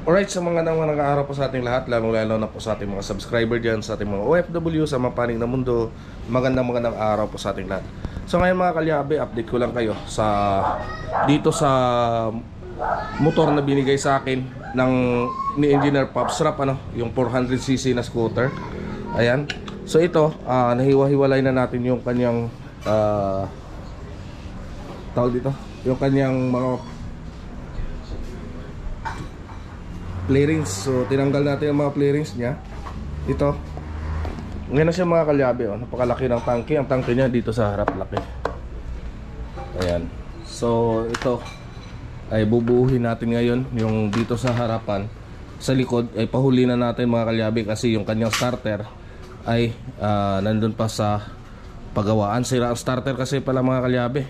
Alright, sa mga nang-araw po sa ating lahat, lalo-lalo na po sa ating mga subscriber dyan, sa ating mga OFW, sa mga panig na mundo, magandang araw po sa ating lahat. So ngayon mga kalyabe, update ko lang kayo dito sa motor na binigay sa akin ni Engineer Pops Rap, yung 400cc na scooter. Ayan. So ito, nahiwa-hiwalay na natin yung kanyang tawag dito, yung kanyang mga playrings. So tinanggal natin yung mga playrings niya. Ito, ngayon na siya mga kalyabe, napakalaki ng tangke. Ang tangke niya dito sa harap, laki. Ayan. So ito ay bubuuhin natin ngayon. Yung dito sa harapan, sa likod ay pahuli na natin mga kalyabe, kasi yung kanyang starter ay nandun pa sa pagawaan. Sira ang starter kasi pala mga kalyabe.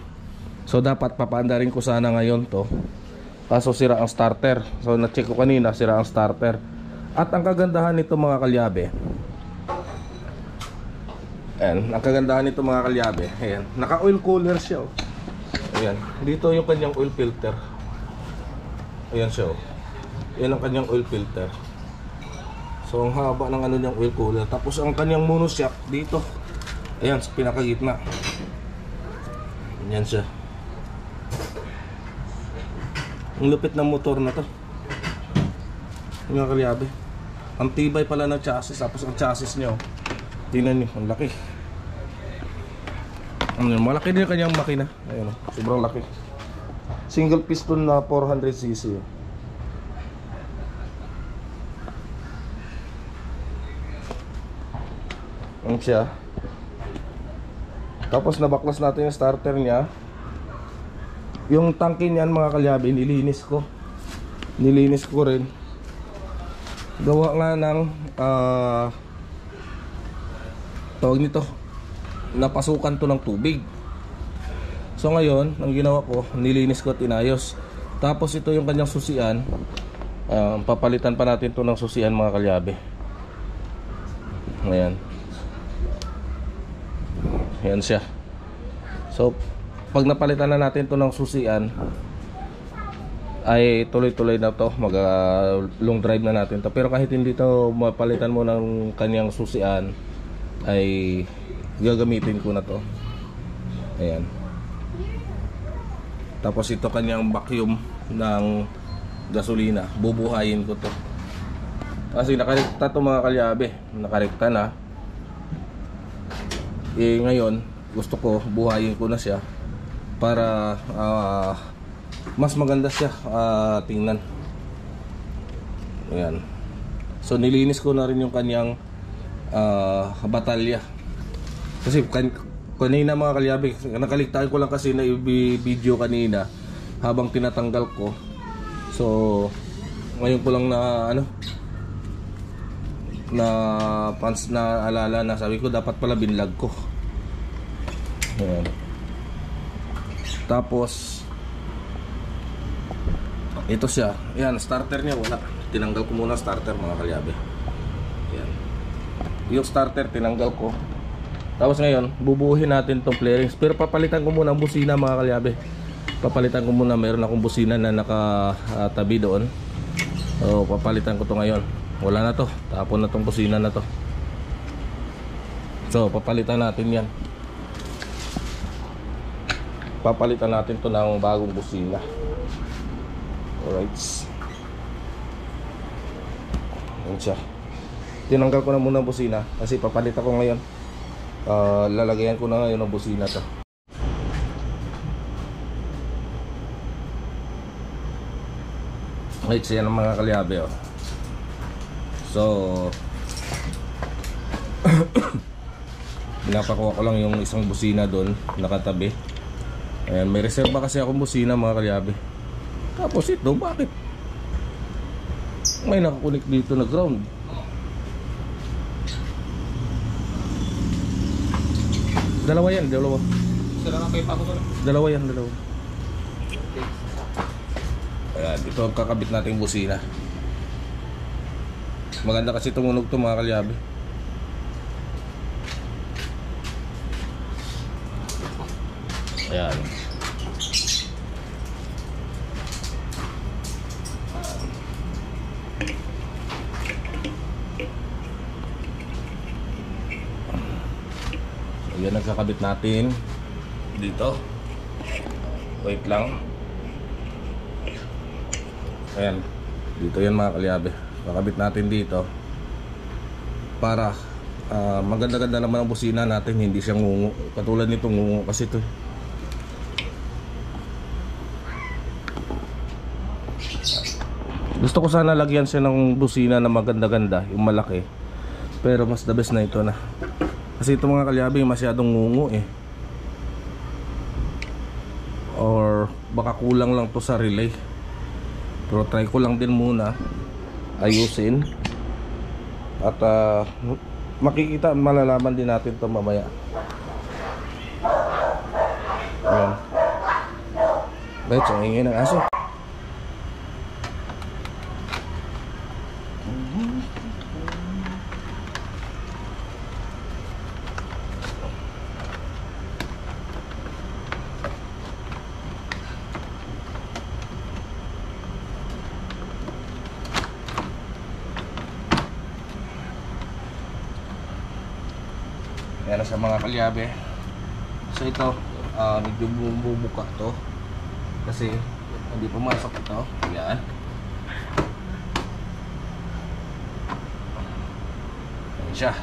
So dapat papaanda rin ko sana ngayon to, kaso sira ang starter. So na-check ko kanina, sira ang starter. At ang kagandahan nito mga kalyabe, ayan, ang kagandahan nito mga kalyabe, ayan, naka oil cooler siya, ayan, dito yung kanyang oil filter. Ayan siya, ayan ang kanyang oil filter. So ang haba ng niyang oil cooler. Tapos ang kanyang monoshock dito, ayan, sa pinakagitna. Ayan siya. Ang lupit ng motor na to mga kalyabe. Ang tibay pala ng chassis. Tapos ang chassis niya, tingnan niyo, ang laki. Malaki din yung kanyang makina. Ayun, sobrang laki. Single piston na 400cc. Ang siya. Tapos nabaklas natin yung starter niya. Yung tangke niyan mga kalyabe, nilinis ko rin. Gawa nga ng tawag nito, napasukan to ng tubig. So ngayon, ang ginawa ko, nilinis ko at inayos. Tapos ito yung kanyang susian. Papalitan pa natin to ng susian mga kalyabe. Ayan. Ayan siya. So pag napalitan na natin to ng susian, ay tuloy-tuloy na to, mag long drive na natin to. Pero kahit hindi to mapalitan mo ng kanyang susian, ay gagamitin ko na to. Ayan. Tapos ito kanyang vacuum ng gasolina, bubuhayin ko to. Kasi nakarekta to mga kalyabe, nakarekta na. Ngayon gusto ko buhayin ko na siya para mas maganda siya tingnan. Ayan. So nilinis ko na rin yung kanyang batalya. Kasi kanina mga kalyabe, nakaligtaan ko lang kasi na i-video kanina habang tinatanggal ko. So ngayon ko lang na alala na, sabi ko dapat pala binlag ko. Ayan. Tapos ito siya. Ayan, starter niya wala. Tinanggal ko muna starter mga kalyabe. Ayan. Yung starter tinanggal ko. Tapos ngayon bubuuhin natin tong playrings. Pero papalitan ko muna ang busina mga kalyabe. Papalitan ko muna, meron akong busina na nakatabi doon. So papalitan ko to ngayon. Wala na to, tapon na tong busina na to. So papalitan natin yan. Papalitan natin to ng bagong busina. Alright. Ayan siya. Tinanggal ko na muna ang busina kasi papalitan ko ngayon. Lalagayan ko na ngayon ang busina to. Alright, siya ng mga kalyabe. So pinapakuha ko lang yung isang busina doon nakatabi. Ayan, may reserva kasi akong busina mga kalyabe. Tapos ito, bakit may nakakunik dito na ground? Dalawa yan, dalawa. Dalawa yan, dalawa. Ayan, ito ang kakabit nating busina. Maganda kasi tumunog to mga kalyabe. Ayan. Yan nagkakabit natin dito. Wait lang. Ayan. Dito yan mga kalyabe. Kakabit natin dito para maganda-ganda naman ang busina natin. Hindi siya ngungo. Katulad nito ngungo kasi ito. Gusto ko sana lagyan siya ng busina na maganda-ganda, yung malaki. Pero mas the best na ito na. Kasi ito mga kalyabe masyadong ngungo eh. Or baka kulang lang to sa relay. Pero try ko lang din muna ayusin. At makikita, malalaman din natin to mamaya. Ayan. Right, so ingin ng aso. Yan na sa mga kalyabe. So ito, medyo bumubuka to kasi hindi pumasok ito. Yan. Yan siya.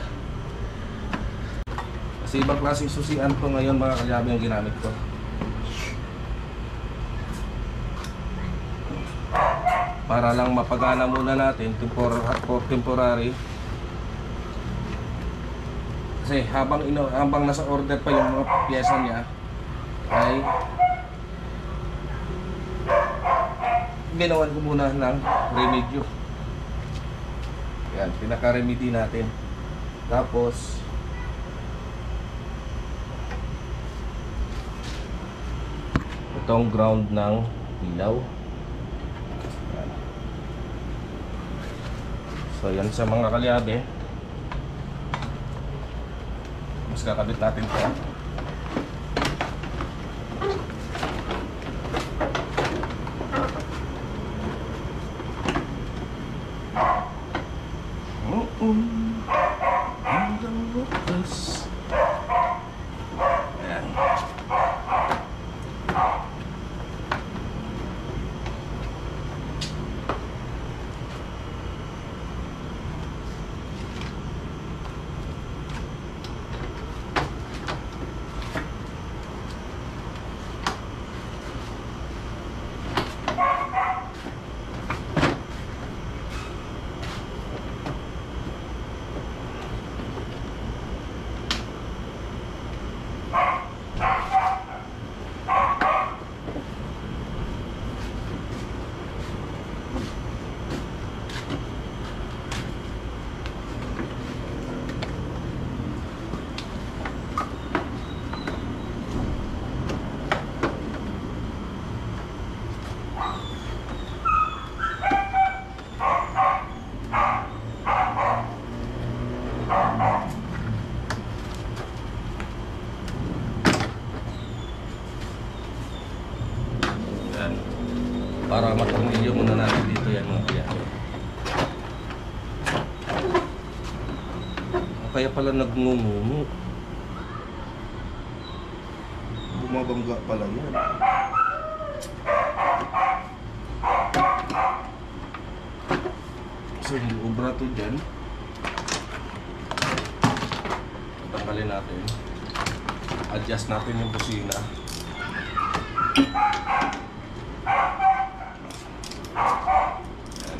Kasi ibang klaseng susian to ngayon mga kalyabe yung ginamit ko. Para lang mapagana muna natin temporary. Kasi habang nasa order pa yung mga pyesa niya ay ginawan ko muna ng remedyo. Yan, pinaka-remedy natin. Tapos itong ground ng ilaw. Yan. So yan sa mga kalyabe. Mas kakabit natin ito. Hanggang bukas. Ayan. Para matornilyo muna natin dito yan mga kaya. Kaya pala nagngungungo. Bumabangga pala yan. So yung obra to dyan, tanggalin natin. Adjust natin yung busina.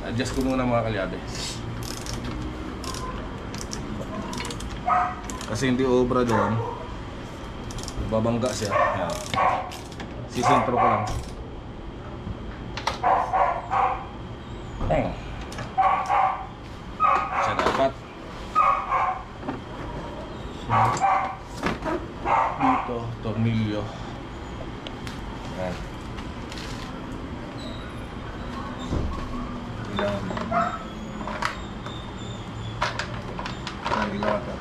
Adjust ko muna mga kalyabe. Kasi hindi obra doon, babangga siya. Ayan. Sisintro ko lang. Siya dapat. Dito, tornilyo. Ayan. Gila ka.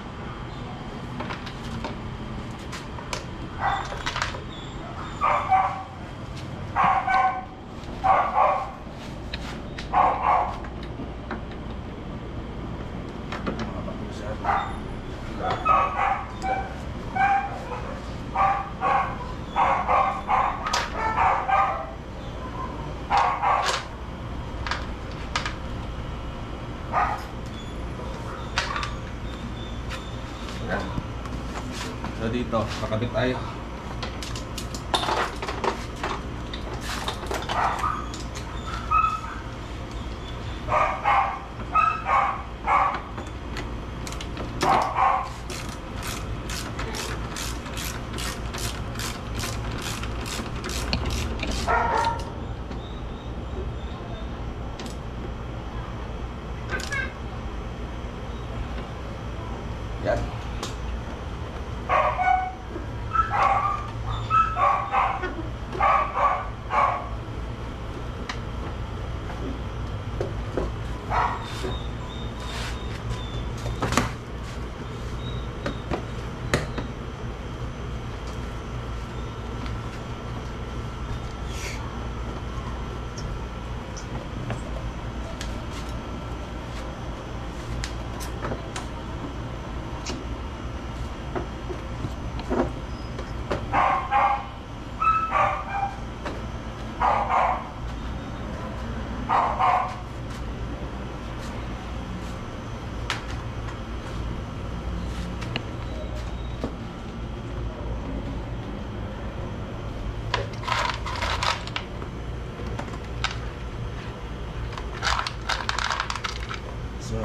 So dito, kakabit tayo. Yan. So,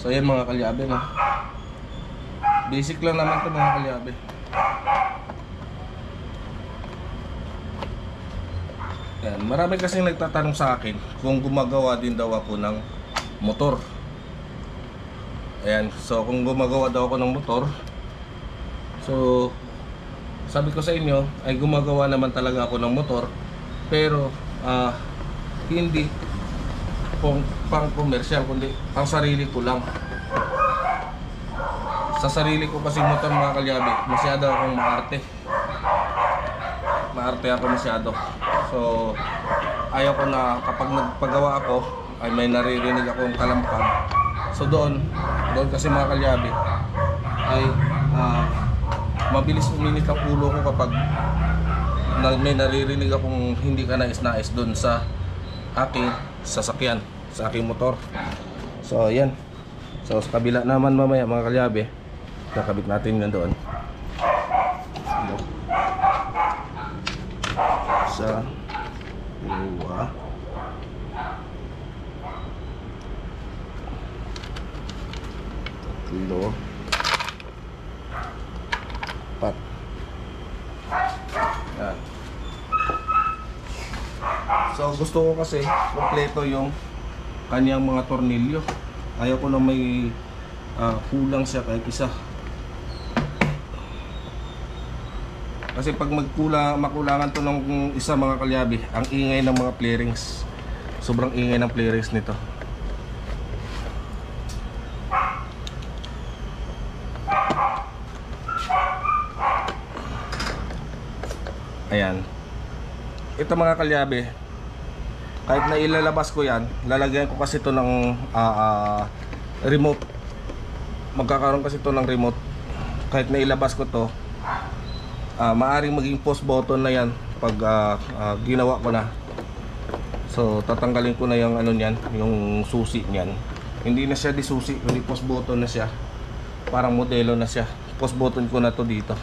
so yan mga kalyabe, no? Basic lang naman to mga kalyabe. Yan. Marami kasing nagtatanong sa akin kung gumagawa din daw ako ng motor. Ayan, so kung gumagawa daw ako ng motor, so sabi ko sa inyo ay gumagawa naman talaga ako ng motor, pero hindi pang commercial, kundi pang sarili ko lang. Sa sarili ko kasi motor mga kalyabe, masyado akong maarte. Maarte ako masyado. So ayaw ko na kapag nagpagawa ako ay may naririnig akong kalampag. So doon kasi mga kalyabe ay mabilis uminit ang ulo ko kapag may naririnig akong hindi ka nais-nais doon sa aking sasakyan, sa aking motor. So ayan. So sa kabila naman mamaya mga kalyabe, kakabit natin yun doon sa dalawa. Tatlo. Apat. Yan. So gusto ko kasi kompleto yung kanyang mga tornilyo. Ayaw ko na may kulang siya kahit isa. Kasi pag makulangan to ng isa mga kalyabi, ang ingay ng mga play-rings. Sobrang ingay ng play-rings nito. Ayan. Ito mga kalyabe, kahit na ilalabas ko yan, lalagyan ko kasi ito ng remote. Magkakaroon kasi ito ng remote. Kahit na ilabas ko to, maaring maging post button na yan pag ginawa ko na. So tatanggalin ko na yung ano niyan, yung susi niyan. Hindi na siya di susi, kundi post button na siya. Parang modelo na siya. Post button ko na to dito.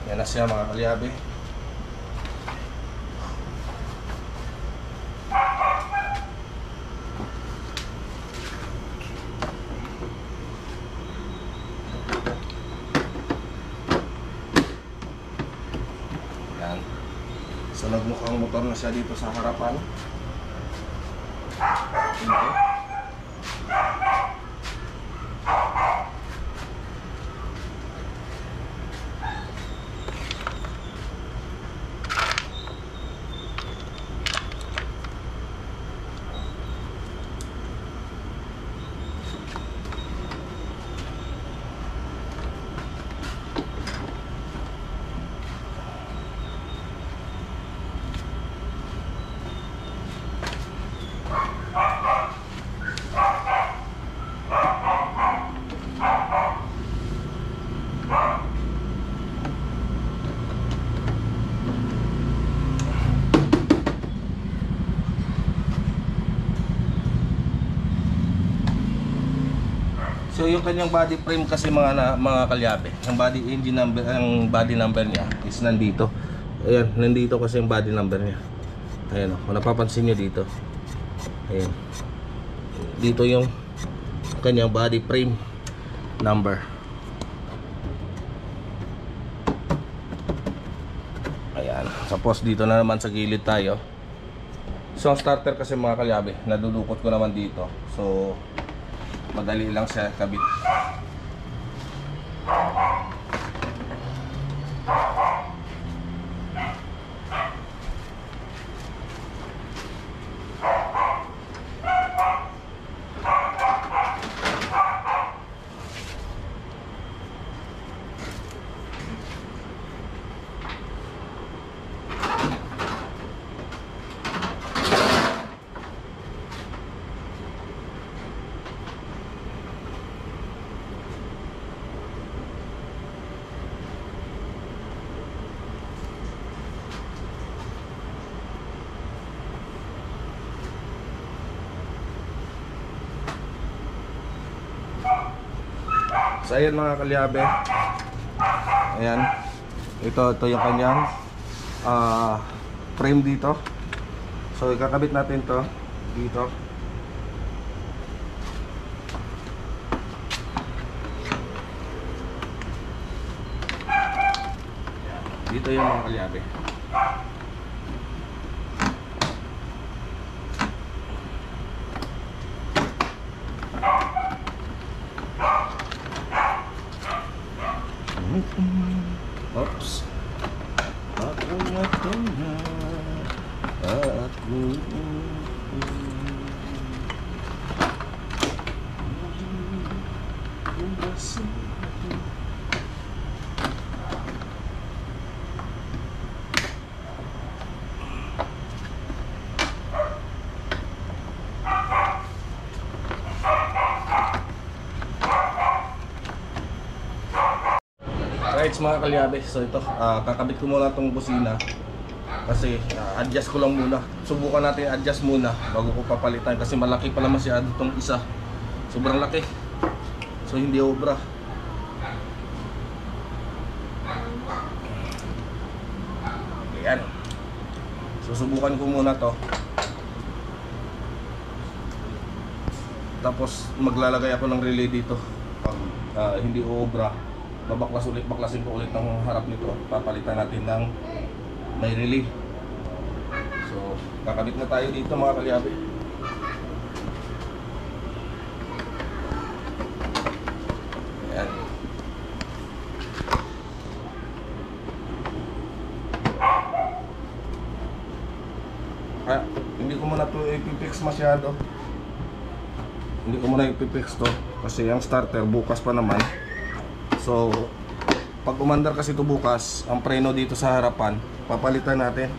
Yan na siya mga kalyabe. Yan. So nagmukhang motor na siya dito sa harapan. So yung kanyang body frame kasi mga kalyabe, ang body engine number, ang body number niya is nandito. Ayan, nandito kasi yung body number niya. Ayan kung napapansin niyo dito. Ayan. Dito yung kanyang body frame number. Ayan. Tapos dito na naman sa gilid tayo. So ang starter kasi mga kalyabe, nadudukot ko naman dito. So madali lang siya kabit. So ayan mga kalyabe. Ayan. Ito yung kanyang frame dito. So ikakabit natin to dito. Dito yung mga kalyabe. Oops. Ako natin na ako. Right mga kalyabe, so ito kakabit ko muna itong busina kasi adjust ko lang muna. Subukan natin adjust muna bago ko papalitan kasi malaki pala masyado itong isa, sobrang laki, so hindi obra. Ayan, susubukan ko muna to, tapos maglalagay ako ng relay dito. Pag hindi obra, baklasin ko ulit ng harap nito, papalitan natin ng may relay. So kakabit na tayo dito mga kalyabe. Ayan. Kaya hindi ko muna to ipipix masyado. Hindi ko muna ipipix to kasi ang starter bukas pa naman. So, pag umandar kasi ito bukas, ang preno dito sa harapan, papalitan natin.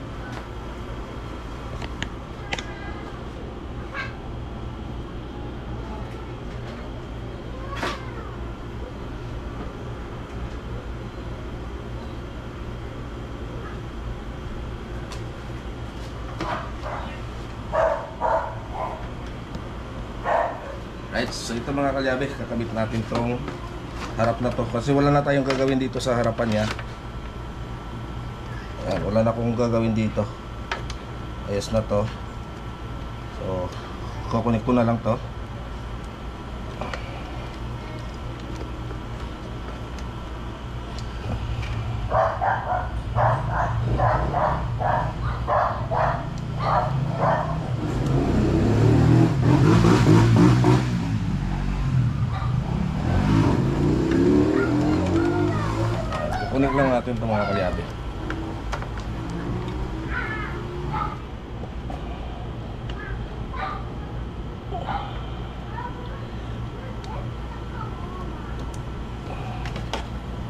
Right, so ito mga kalyabe, kakabit natin tong harap na to kasi wala na tayong gagawin dito sa harapan niya. Ayan, wala na akong gagawin dito. Ayos na to. So kukunik ko na lang to. Kukunik lang natin itong mga kalyabe.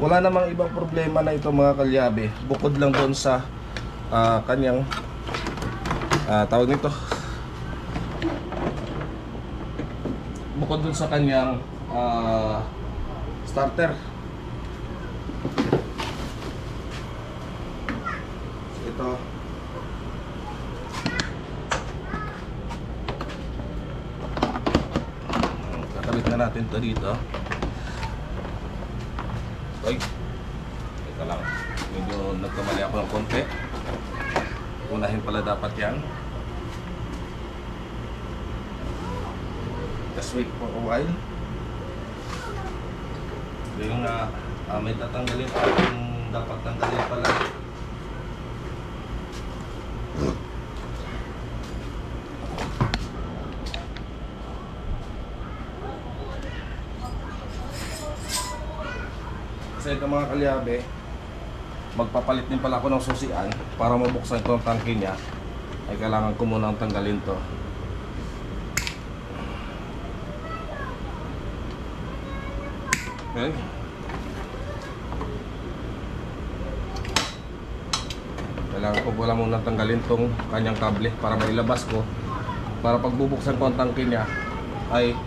Wala namang ibang problema na ito mga kalyabe, bukod lang doon sa kanyang tawag nito, bukod doon sa kanyang starter. So, ito kakabit na natin to dito. Ay, ito lang. Medyo nagkamali ako ng konti. Unahin pala dapat yan. Just wait for a while. Yung may tatanggalin pa yung dapat tanggalin pala. Kasi ito mga kalyabe, magpapalit din pala ako ng susian para mabuksan ito ang tangke niya. Ay kailangan ko munang tanggalin to. Okay. Kailangan ko pala munang tanggalin tong kanyang kable para mailabas ko. Para pag bubuksan ko ang tangke niya ay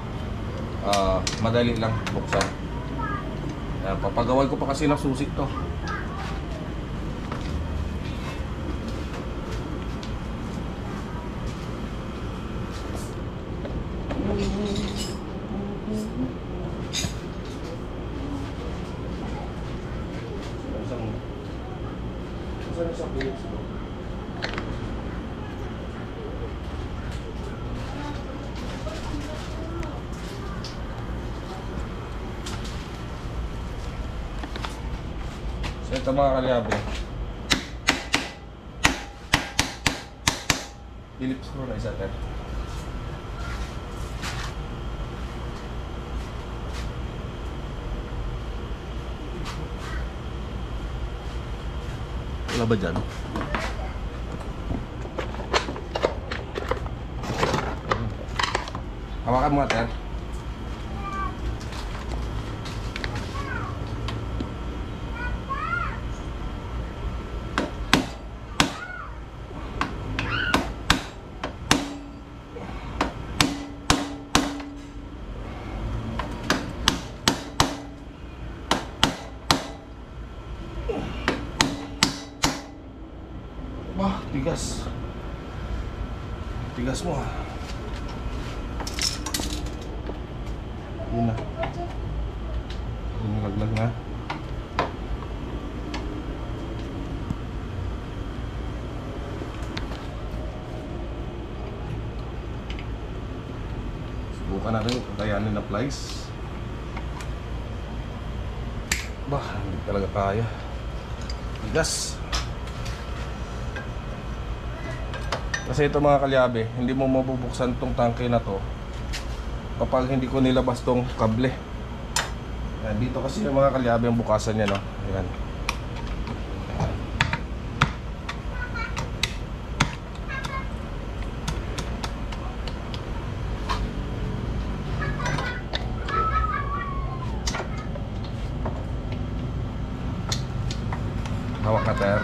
madali lang buksan. Papagawan ko pa kasi ng susi to. So ito mga kalyabe, Phillips screw na isa tayo. Wala ba dyan? Hawakan mo nga tayo. Wah, tigas. Tigas mo ah. Yun na. Nilaglag na. Subukan natin kung kayanin na plies. Bah, hindi talaga kaya. Tigas. Kasi ito mga kalyabe, hindi mo mabubuksan tong tangke na to kapag hindi ko nilabas tong kable. Ayan, dito kasi yung mga kalyabe ang bukasan niya, no? Ayan. Hawak na tayo.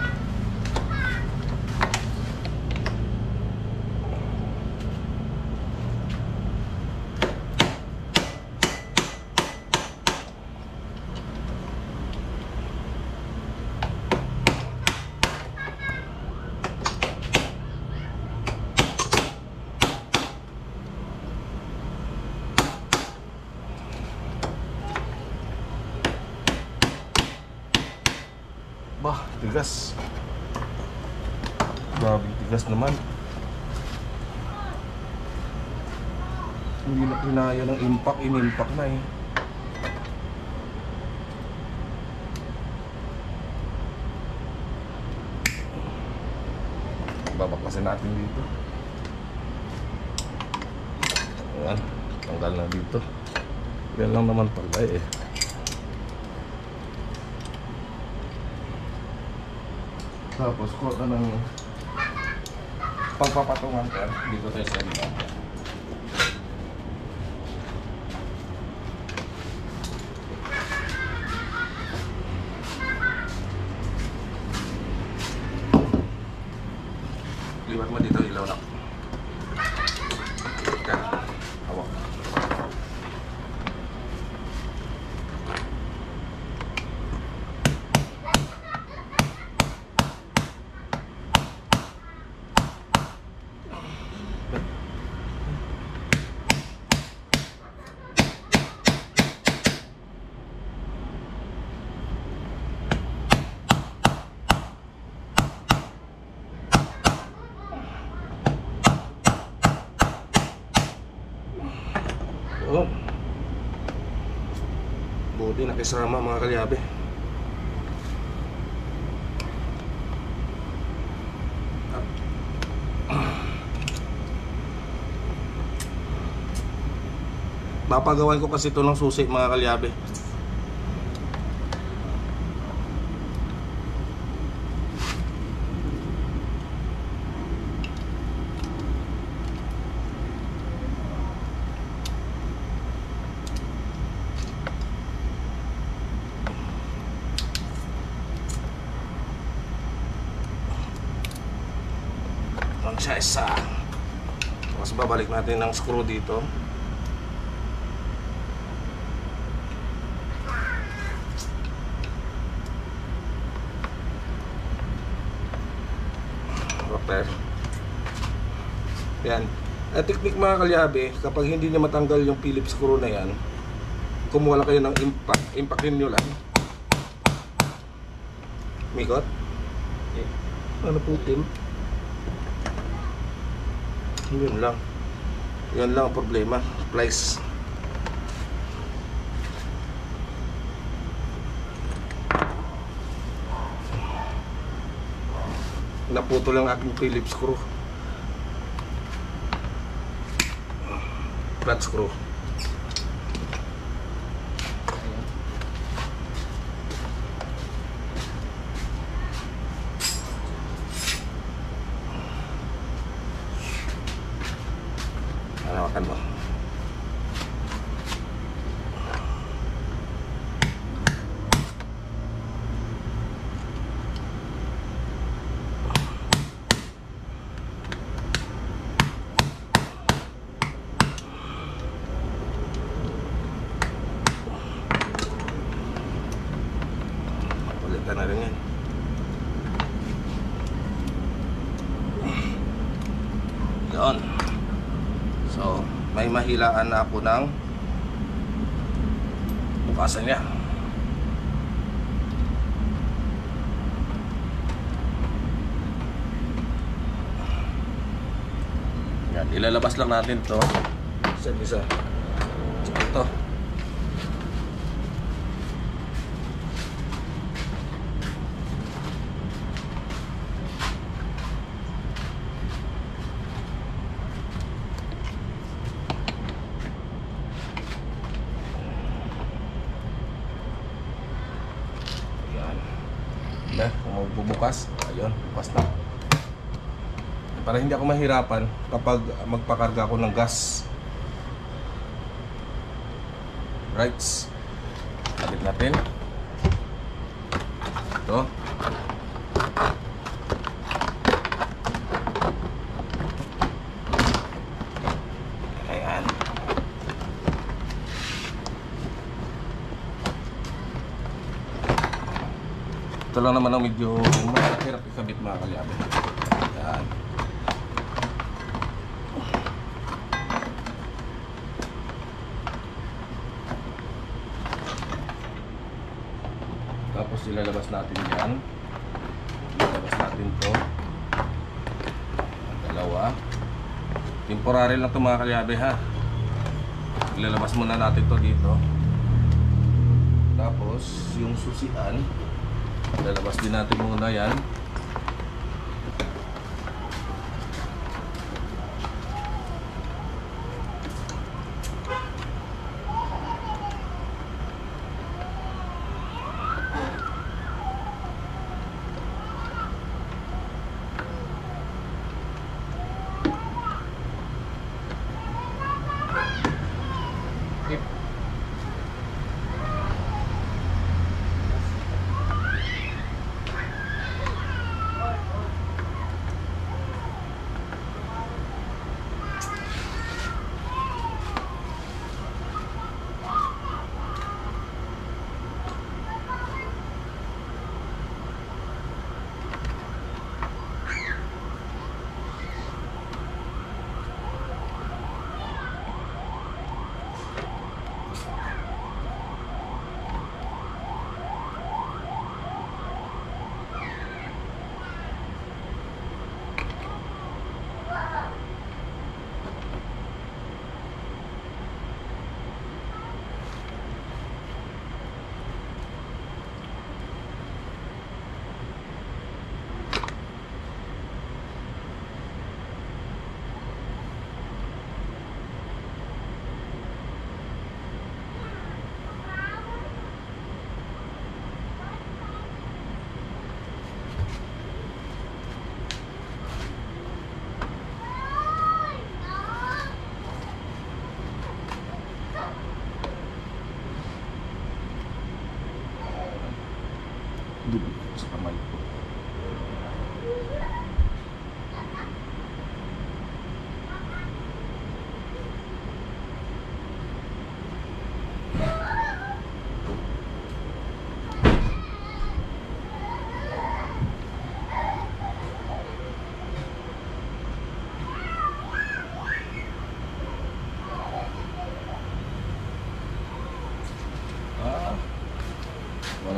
Bah, tigas. Grabe, tigas naman. Hindi na kinaya ng impact, in-impact na eh. Babaklasin natin dito. Ayan, tanggal na dito. Yan lang naman pala eh. Tapos ko ng pagpapatungan ka dito tayo sa iba. Liwat mo dito ilaw na. Okay. Hawak. Hindi nakisama mga kalyabe. Papagawan ko kasi ito ng susi mga kalyabe. Ang siya isa. Tapos babalik natin ng screw dito. Yan. At technique mga kalyabe, kapag hindi niya matanggal yung Phillips screw na yan, kumuha lang kayo ng impact. Impactin nyo lang. Mikot? Ano putin? Yun lang. Yun lang ang problema. Plies. Naputo lang aking Phillips screw. Flat screw. Hanawakan mo. Na rin yan. Yun. So may mahilaan na ako ng bukasan niya. Yan, ilalabas lang natin to isa-isa. Ito. Kung magbubukas, ayun, bukas na. Para hindi ako mahirapan kapag magpakarga ako ng gas. Right. Kabit natin. Ito. Ayan. Ito lang naman ang medyo mahirap ikabit mga kalyabe. Yan. Tapos ilalabas natin yan. Ilalabas natin to. Ang dalawa. Temporary lang to mga kalyabe ha. Ilalabas muna natin to dito. Tapos yung susian, lalabas din natin muna yan.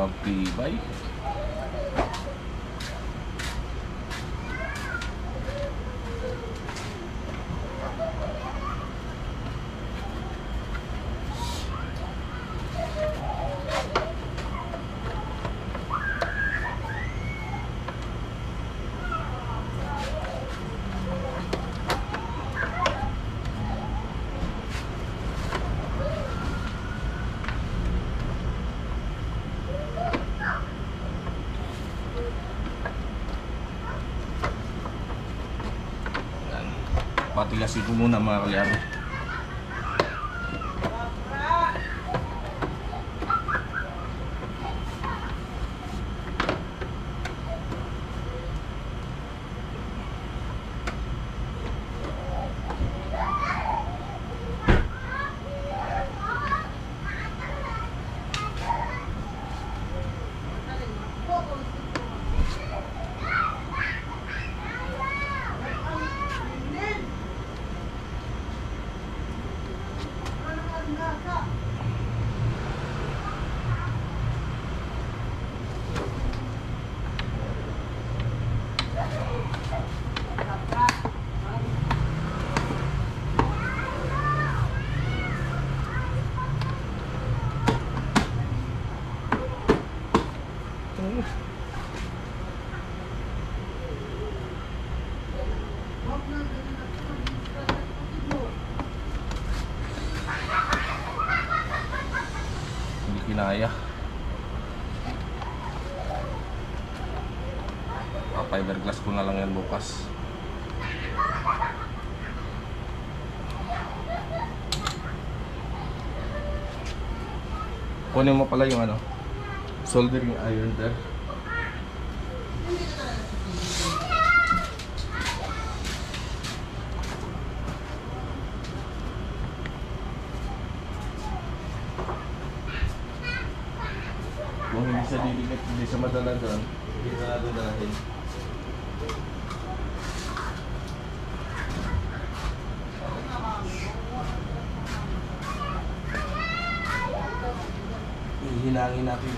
magtibay. Patigasin ko muna mga kalyari. Hindi kinaya. Fiberglass ko na lang yan bukas. Kunin mo pala yung ano, soldering iron there. Kung hindi siya didikit, hindi siya madala doon, hindi na natin dalahin. Hihinangin natin.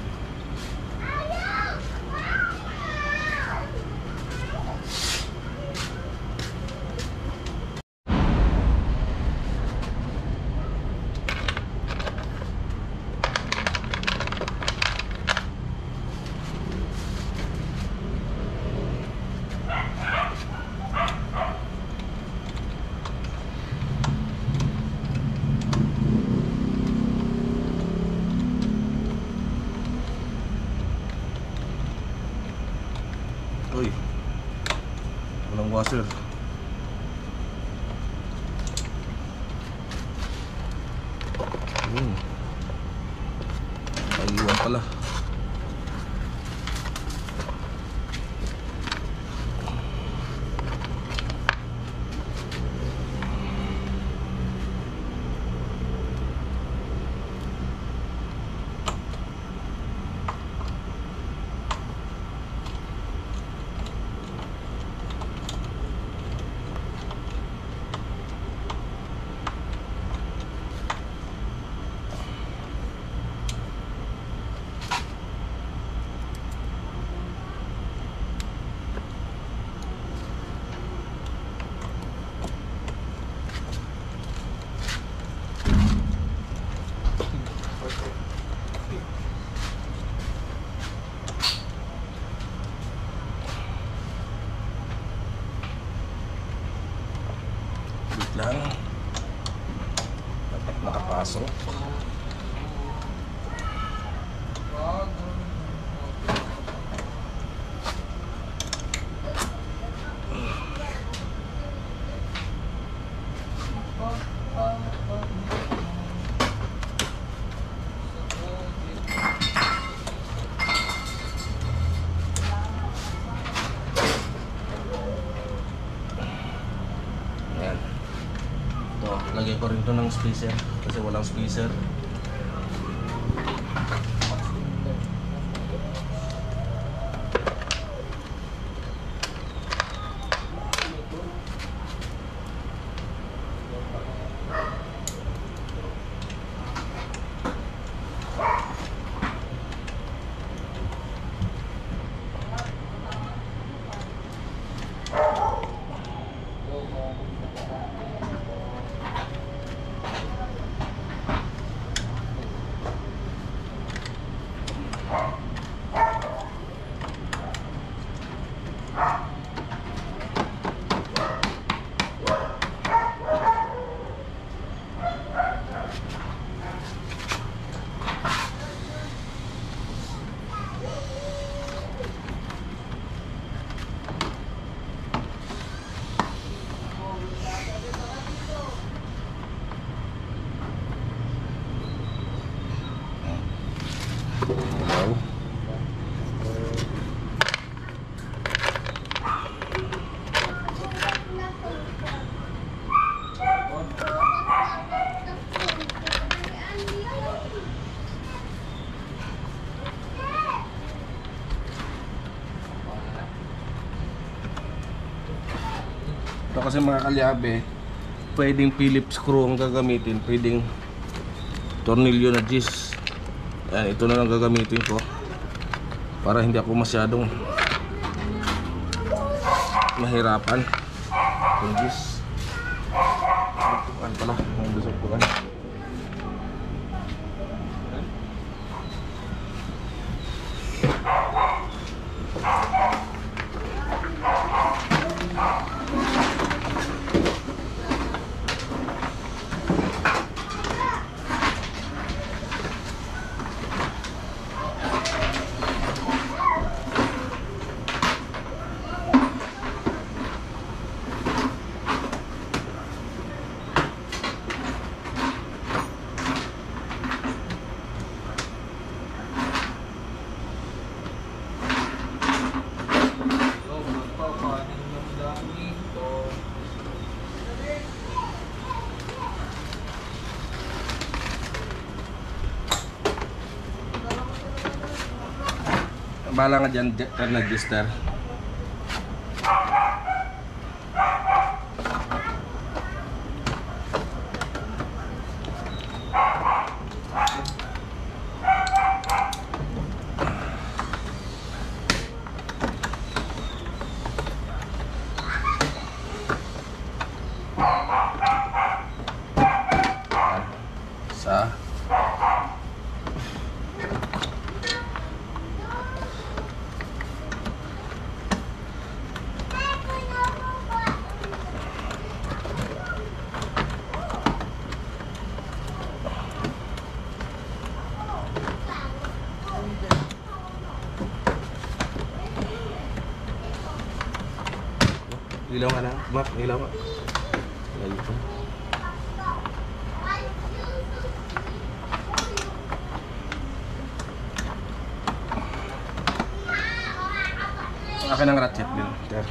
Uy, walang washer. Ayun pala. Lang dapat nakapasok. Lagay ko rin ito ng spacer kasi walang spacer. Ito kasi mga kalyabe, pwedeng Phillips screw ang gagamitin, pwedeng tornilyo na gis. Ayan, ito na lang gagamitin ko para hindi ako masyadong mahirapan. Yung gis. Supukan pala, ang supukan. Bahala nga dyan, nag-register. Isa. Ilaw nga na, Mark, ilaw nga. Ganito. Akin ang ratchet din, Ter.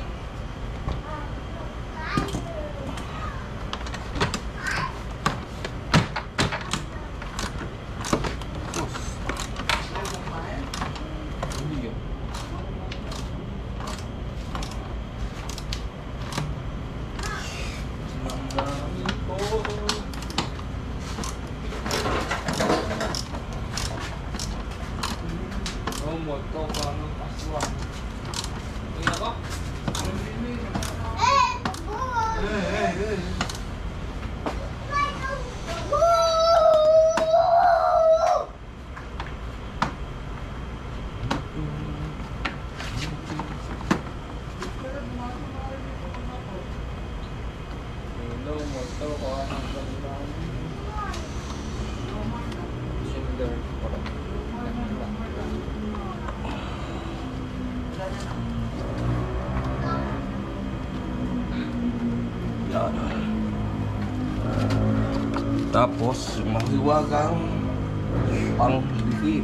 Tapos mahiwagang panghihi.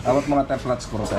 Dapat mga template screw, sir.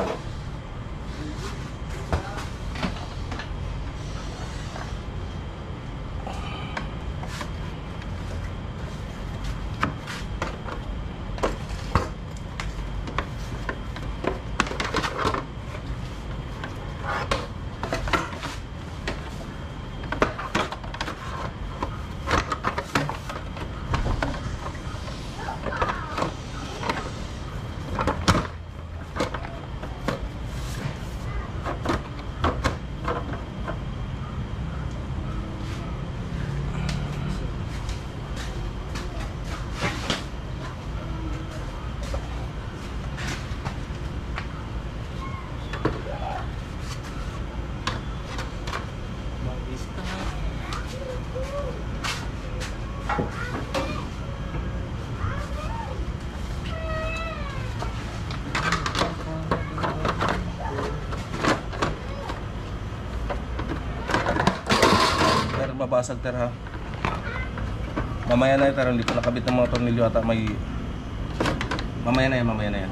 mabasag ter ha. Mamaya na ter, hindi pa nakabit ng mga tornilyo ata may... Mamaya na yan.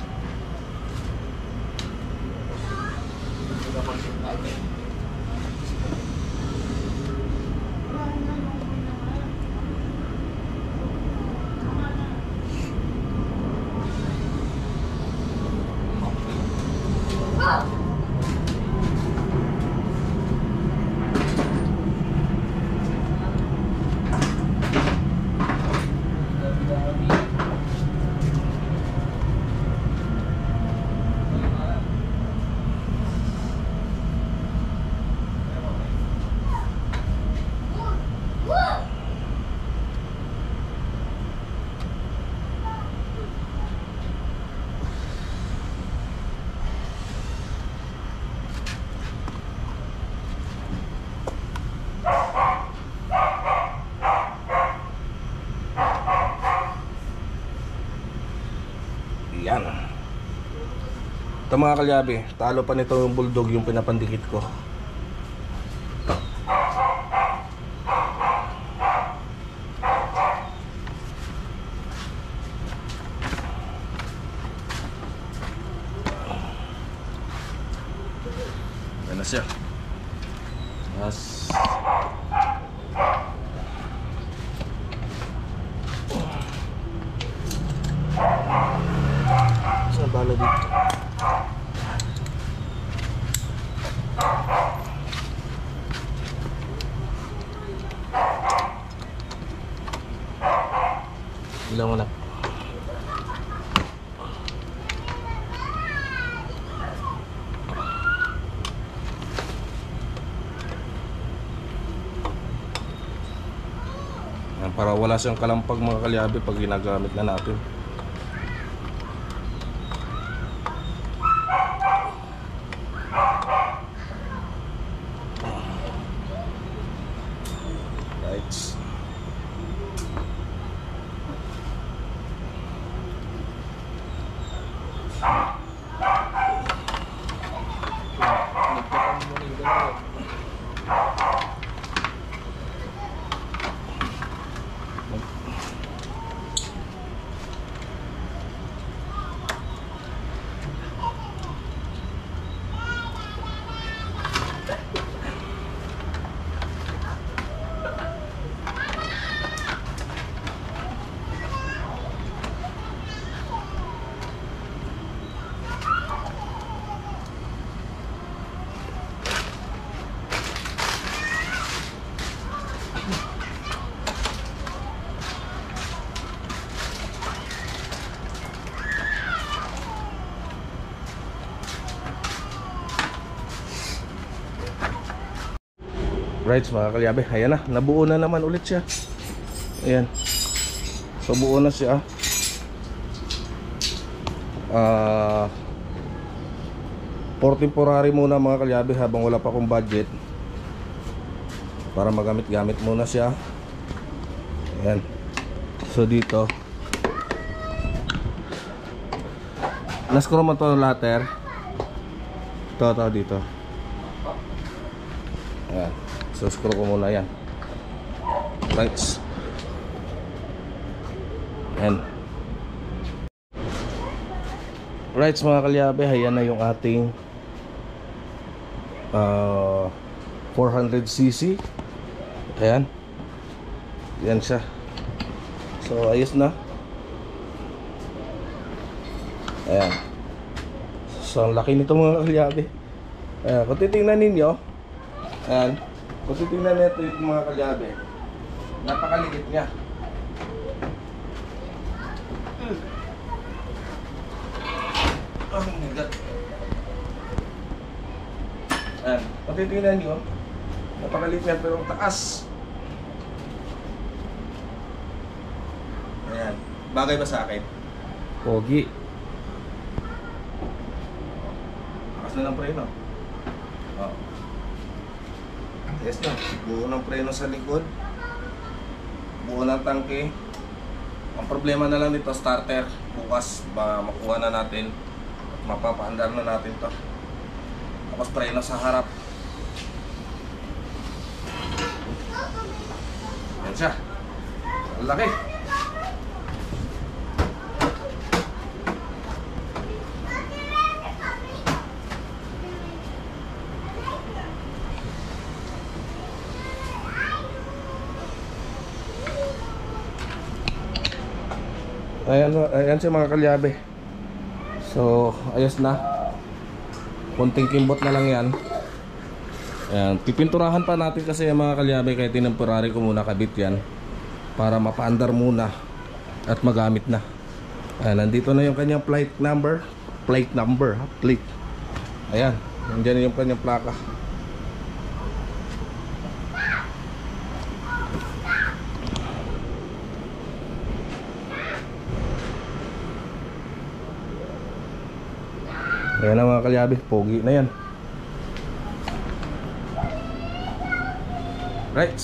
Yan. Ito mga kalyabe, talo pa nito yung bulldog yung pinapandikit ko. Yan na siya. Yes. Saan bala dito? Bilang mo na. Para wala siyang kalampag mga kalyabe pag ginagamit na natin. Right. Right mga kalyabe, ayan na, nabuo na naman ulit siya. Ayan. So buo na siya. For temporary muna mga kalyabe habang wala pa akong budget. Para magamit-gamit muna siya. Ayan. So dito naskuro mo to later. Ito dito. Ayan. So screw ko muna yan. Right. Ayan. Right mga kalyabe, ayan na yung ating 400cc. Ayan. Yan siya. So ayos na. Ayan. So ang laki nito mga kalyabe. Ayan. Kung titingnan ninyo, ayan, kung titingnan nito yung mga kalyabe, napakaligit niya. Oh my God. Ayan, kung titingnan nyo, napakaligit niya pero taas. Ayan, bagay ba sa akin? Pogi. Takas na ng preno. Oh. Yes na, buo ng preno sa likod, buo ng tangke. Ang problema na lang dito, starter. Bukas makuha na natin at mapapaandar na natin to. Tapos preno sa harap. Yan siya. Ang laki. Ayan siya mga kalyabe. So, ayos na. Konting kimbot na lang yan. Ayan, pipinturahan pa natin kasi yung mga kalyabe, kaya tinemporary ko muna kabit yan para mapaandar muna at magamit na. Ayan, nandito na yung kanyang plate number. Plate. Ayan, nandiyan yung kanyang plaka. Ayan na mga kalyabe, pogi na yan. Right.